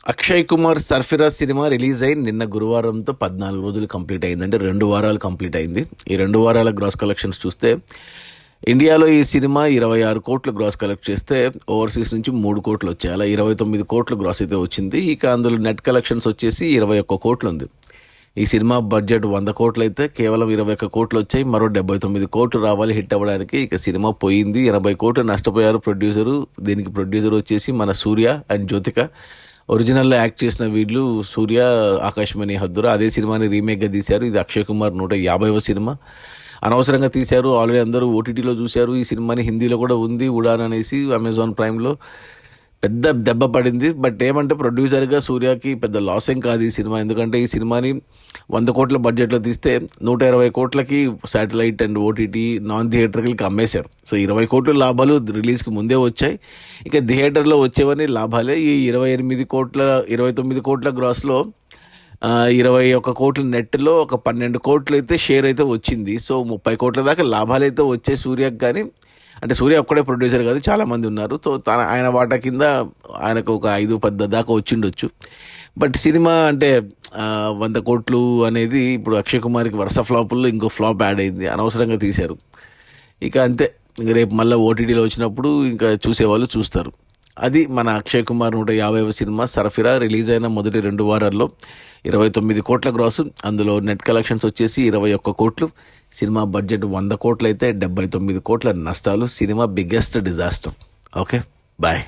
Akshay Kumar సర్ఫిరాజ్ cinema release అయి నిన్న గురువారంతో 14 రోజులు కంప్లీట్ అయింది. అంటే 2 వారాలు కంప్లీట్ అయింది. ఈ 2 వారాల గ్రాస్ కలెక్షన్స్ చూస్తే ఇండియాలో ఈ సినిమా 26 కోట్లు గ్రాస్ కలెక్ట్ చేస్తే ఓవర్సీస్ నుంచి 3 కోట్లు వచ్చాయి. అలా 29 కోట్లు గ్రాస్ అయితే వచ్చింది. ఇక అందులో నెట్ కలెక్షన్స్ వచ్చేసి 21 కోట్లు ఉంది. ఈ సినిమా బడ్జెట్ 100 కోట్లు అయితే కేవలం 21 కోట్లు వచ్చాయి. మరో 79 కోట్లు రావాలి హిట్ అవ్వడానికి. ఇక సినిమా పోయింది. 80 కోట్లు నష్టపోయారు ప్రొడ్యూసరు. దీనికి ప్రొడ్యూసర్ వచ్చేసి మన సూర్య అండ్ జ్యోతిక. ఒరిజినల్లో యాక్ట్ చేసిన వీళ్ళు సూర్య, ఆకాశమణి హద్దురా. అదే సినిమాని రీమేక్గా తీశారు. ఇది అక్షయ్ కుమార్ 150వ సినిమా. అనవసరంగా తీశారు. ఆల్రెడీ అందరూ ఓటీటీలో చూశారు. ఈ సినిమాని హిందీలో కూడా ఉంది, ఉడాన్ అనేసి అమెజాన్ ప్రైమ్లో. పెద్ద దెబ్బ పడింది. బట్ ఏమంటే ప్రొడ్యూసర్గా సూర్యకి పెద్ద లాస్ ఏం కాదు ఈ సినిమా. ఎందుకంటే ఈ సినిమాని 100 కోట్ల బడ్జెట్లో తీస్తే 120 కోట్లకి శాటిలైట్ అండ్ ఓటీటీ నాన్ థియేటర్కి అమ్మేశారు. సో 20 కోట్ల లాభాలు రిలీజ్కి ముందే వచ్చాయి. ఇక థియేటర్లో వచ్చేవన్నీ లాభాలే. ఈ 29 కోట్ల గ్రాస్లో 21 కోట్ల నెట్లో ఒక 12 కోట్లు అయితే షేర్ అయితే వచ్చింది. సో 30 కోట్ల దాకా లాభాలు అయితే వచ్చాయి సూర్యకి. కానీ అంటే సూర్య ఒక్కడే ప్రొడ్యూసర్ కాదు, చాలామంది ఉన్నారు. సో ఆయన వాటా కింద ఆయనకు ఒక 5-10 దాకా వచ్చిండొచ్చు. బట్ సినిమా అంటే 100 కోట్లు అనేది ఇప్పుడు అక్షయ్ కుమార్కి వరుస ఫ్లాపుల్లో ఇంకో ఫ్లాప్ యాడ్ అయింది. అనవసరంగా తీశారు. ఇక అంతే. ఇంక రేపు మళ్ళీ ఓటీటీలో వచ్చినప్పుడు ఇంకా చూసేవాళ్ళు చూస్తారు. అది మన అక్షయ్ కుమార్ 150వ సినిమా సరఫిరా. రిలీజ్ అయిన మొదటి 2 వారాల్లో 29 కోట్ల గ్రాసు. అందులో నెట్ కలెక్షన్స్ వచ్చేసి 21 కోట్లు. సినిమా బడ్జెట్ 100 కోట్లు అయితే 79 కోట్ల నష్టాలు. Cinema biggest disaster. Okay, bye.